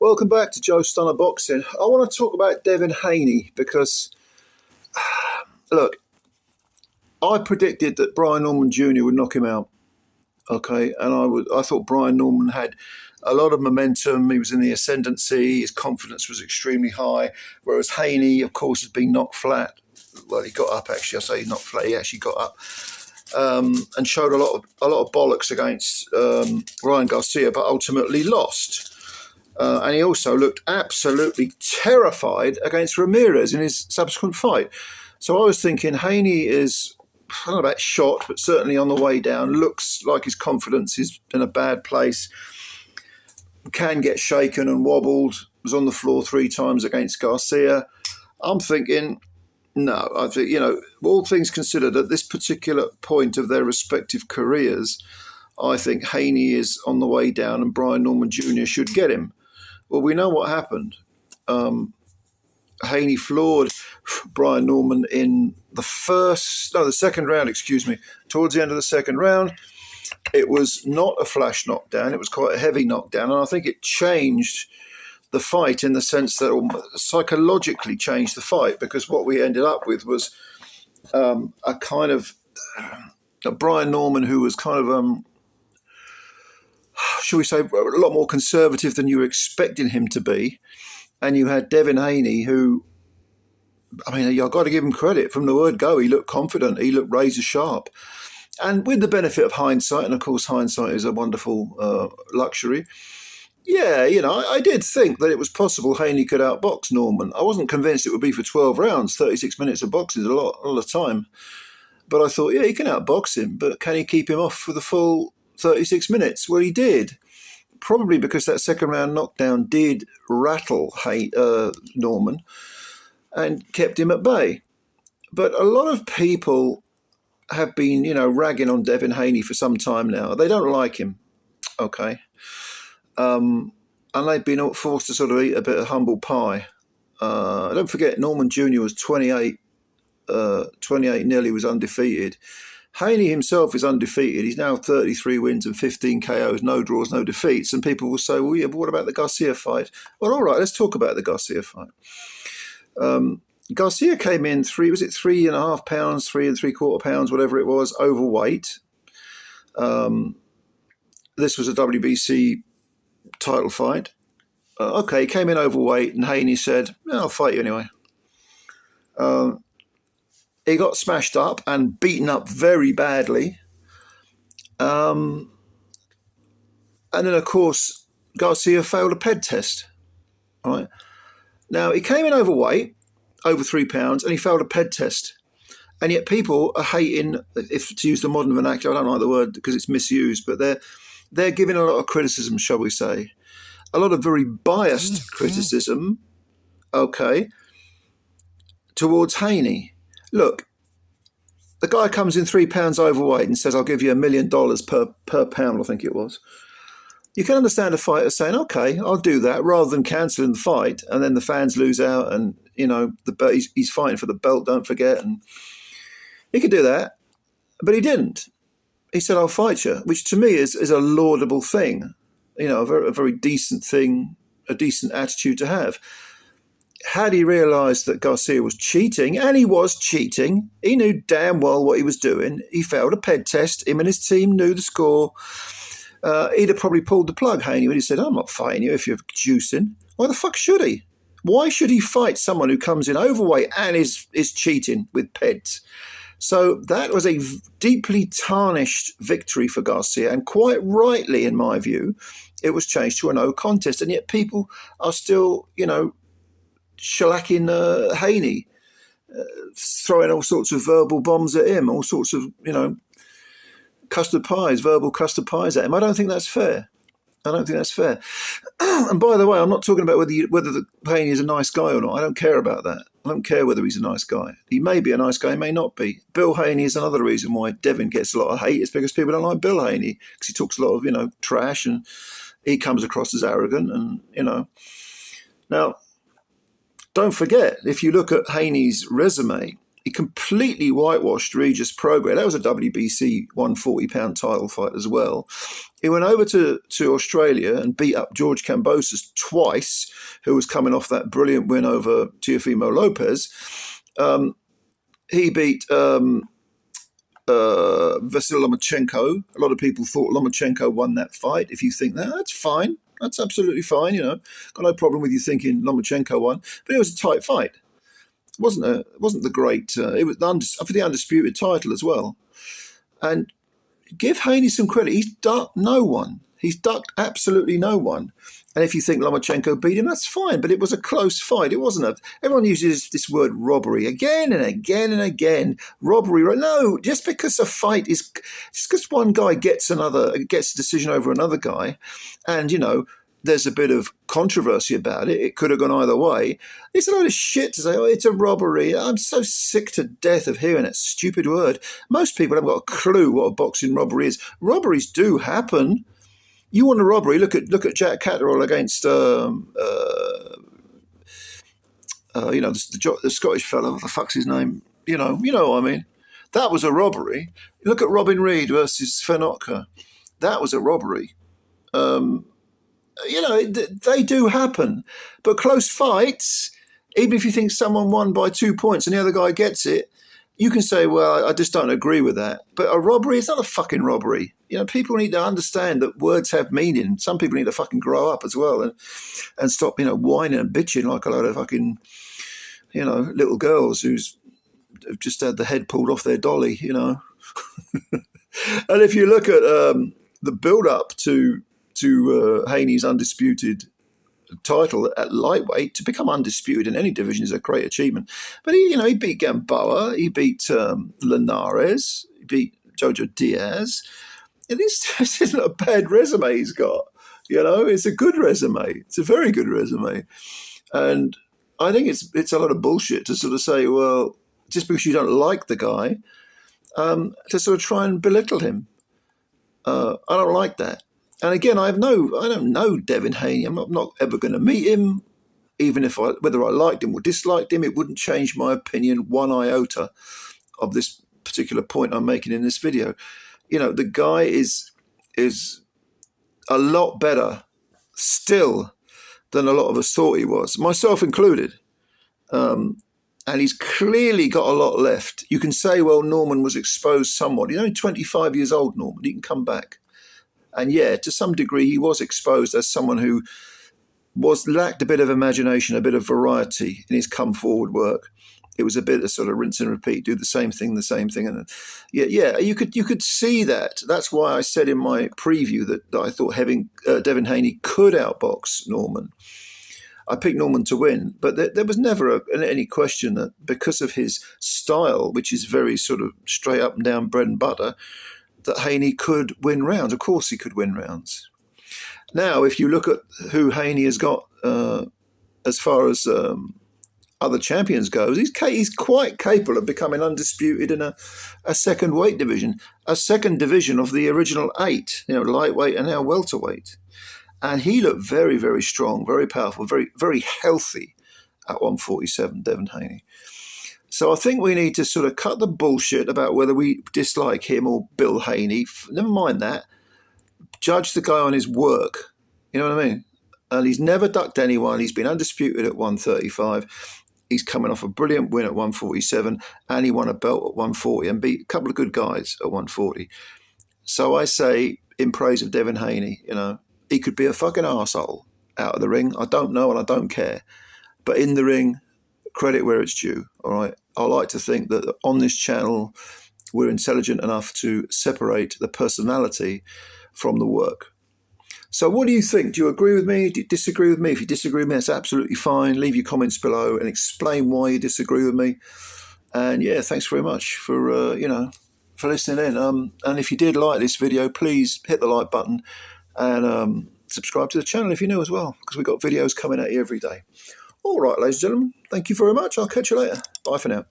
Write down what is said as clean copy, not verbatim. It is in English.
Welcome back to Joe Stunner Boxing. I want to talk about Devin Haney because, look, I predicted that Brian Norman Jr. would knock him out. Okay, and I thought Brian Norman had a lot of momentum. He was in the ascendancy. His confidence was extremely high. Whereas Haney, of course, has been knocked flat. Well, he got up actually. I say knocked flat. He actually got up and showed a lot of bollocks against Ryan Garcia, but ultimately lost. And he also looked absolutely terrified against Ramirez in his subsequent fight. So I was thinking Haney is, I don't know about shot, but certainly on the way down. Looks like his confidence is in a bad place. Can get shaken and wobbled. Was on the floor 3 times against Garcia. I'm thinking, no, I think, all things considered, at this particular point of their respective careers, I think Haney is on the way down and Brian Norman Jr. should get him. Well, we know what happened. Haney floored Brian Norman in the second round, towards the end of the second round. It was not a flash knockdown. It was quite a heavy knockdown. And I think it changed the fight in the sense that psychologically changed the fight, because what we ended up with was a kind of a Brian Norman who was kind of shall we say, a lot more conservative than you were expecting him to be. And you had Devin Haney, who, I mean, I've got to give him credit. From the word go, he looked confident. He looked razor sharp. And with the benefit of hindsight, and of course hindsight is a wonderful luxury, yeah, I did think that it was possible Haney could outbox Norman. I wasn't convinced it would be for 12 rounds. 36 minutes of boxing is a lot of time. But I thought, yeah, he can outbox him, but can he keep him off for the full 36 minutes? Well, he did. Probably because that second round knockdown did rattle Norman and kept him at bay. But a lot of people have been, ragging on Devin Haney for some time now. They don't like him, okay? And they've been forced to sort of eat a bit of humble pie. Don't forget, Norman Jr. was 28 nearly was undefeated. Haney himself is undefeated. He's now 33 wins and 15 KOs, no draws, no defeats. And people will say, well, yeah, but what about the Garcia fight? Well, all right, let's talk about the Garcia fight. Garcia came in 3.5 pounds, 3.75 pounds, whatever it was, overweight. This was a WBC title fight. Okay, he came in overweight, and Haney said, I'll fight you anyway. He got smashed up and beaten up very badly. And then, of course, Garcia failed a PED test. All right. Now, he came in overweight, over 3 pounds, and he failed a PED test. And yet people are hating, if to use the modern vernacular, I don't like the word because it's misused, but they're giving a lot of criticism, shall we say. A lot of very biased criticism, okay, towards Haney. Look, the guy comes in 3 pounds overweight and says, I'll give you $1 million per pound, I think it was. You can understand a fighter saying, okay, I'll do that, rather than cancelling the fight and then the fans lose out and, he's fighting for the belt, don't forget. And he could do that, but he didn't. He said, I'll fight you, which to me is a laudable thing, a very decent thing, a decent attitude to have. Had he realised that Garcia was cheating, and he was cheating, he knew damn well what he was doing. He failed a PED test. Him and his team knew the score. He'd have probably pulled the plug, Haney, when he said, I'm not fighting you if you're juicing. Why the fuck should he? Why should he fight someone who comes in overweight and is cheating with PEDs? So that was a deeply tarnished victory for Garcia, and quite rightly, in my view, it was changed to a no contest. And yet people are still, shellacking Haney, throwing all sorts of verbal bombs at him, all sorts of, verbal custard pies at him. I don't think that's fair. And by the way, I'm not talking about whether the Haney is a nice guy or not. I don't care about that. I don't care whether he's a nice guy. He may be a nice guy, he may not be. Bill Haney is another reason why Devin gets a lot of hate. It's because people don't like Bill Haney, because he talks a lot of, trash, and he comes across as arrogant, and, Now, don't forget, if you look at Haney's resume, He completely whitewashed Regis Prograis. That was a WBC 140-pound title fight as well. He went over to Australia and beat up George Kambosos twice, who was coming off that brilliant win over Teofimo Lopez. He beat Vasyl Lomachenko. A lot of people thought Lomachenko won that fight. If you think that, that's fine. That's absolutely fine. Got no problem with you thinking Lomachenko won. But it was a tight fight. It wasn't the great. It was for the undisputed title as well. And give Haney some credit. He's ducked no one. He's ducked absolutely no one. And if you think Lomachenko beat him, that's fine. But it was a close fight. It wasn't everyone uses this word robbery again and again and again. Robbery. No, just because a fight is, just because one guy gets a decision over another guy, and there's a bit of controversy about it. It could have gone either way. It's a load of shit to say, oh, it's a robbery. I'm so sick to death of hearing that stupid word. Most people haven't got a clue what a boxing robbery is. Robberies do happen. You want a robbery? Look at Jack Catterall against the Scottish fellow. What the fuck's his name? You know what I mean. That was a robbery. Look at Robin Reed versus Fenotka. That was a robbery. They do happen. But close fights, even if you think someone won by 2 points and the other guy gets it, you can say, well, I just don't agree with that. But a robbery is not a fucking robbery. People need to understand that words have meaning. Some people need to fucking grow up as well and stop, whining and bitching like a load of fucking, little girls who've just had the head pulled off their dolly, And if you look at the build-up to Haney's undisputed title at lightweight, to become undisputed in any division is a great achievement. But he beat Gamboa, he beat Linares, he beat Jojo Diaz. This isn't a bad resume he's got. It's a good resume. It's a very good resume. And I think it's a lot of bullshit to sort of say, well, just because you don't like the guy, to sort of try and belittle him. I don't like that. And again, I don't know Devin Haney. I'm not ever going to meet him. Even if whether I liked him or disliked him, it wouldn't change my opinion one iota of this particular point I'm making in this video. The guy is a lot better still than a lot of us thought he was, myself included. And he's clearly got a lot left. You can say, well, Norman was exposed somewhat. He's only 25 years old, Norman. He can come back. And yeah, to some degree, he was exposed as someone who lacked a bit of imagination, a bit of variety in his come forward work. It was a bit of sort of rinse and repeat, do the same thing. And yeah, you could see that. That's why I said in my preview that I thought having Devin Haney could outbox Norman. I picked Norman to win, but there was never any question that because of his style, which is very sort of straight up and down bread and butter, that Haney could win rounds. Of course he could win rounds. Now, if you look at who Haney has got as far as other champions goes, he's quite capable of becoming undisputed in a second weight division, a second division of the original 8, lightweight and now welterweight. And he looked very, very strong, very powerful, very, very healthy at 147, Devin Haney. So I think we need to sort of cut the bullshit about whether we dislike him or Bill Haney. Never mind that. Judge the guy on his work. You know what I mean? And he's never ducked anyone. He's been undisputed at 135. He's coming off a brilliant win at 147, and he won a belt at 140 and beat a couple of good guys at 140. So I say, in praise of Devin Haney, he could be a fucking arsehole out of the ring. I don't know and I don't care. But in the ring, credit where it's due, all right? I like to think that on this channel, we're intelligent enough to separate the personality from the work. So what do you think? Do you agree with me? Do you disagree with me? If you disagree with me, that's absolutely fine. Leave your comments below and explain why you disagree with me. And yeah, thanks very much for listening in. And if you did like this video, please hit the like button and subscribe to the channel if you're new as well, because we've got videos coming at you every day. All right, ladies and gentlemen, thank you very much. I'll catch you later. Bye for now.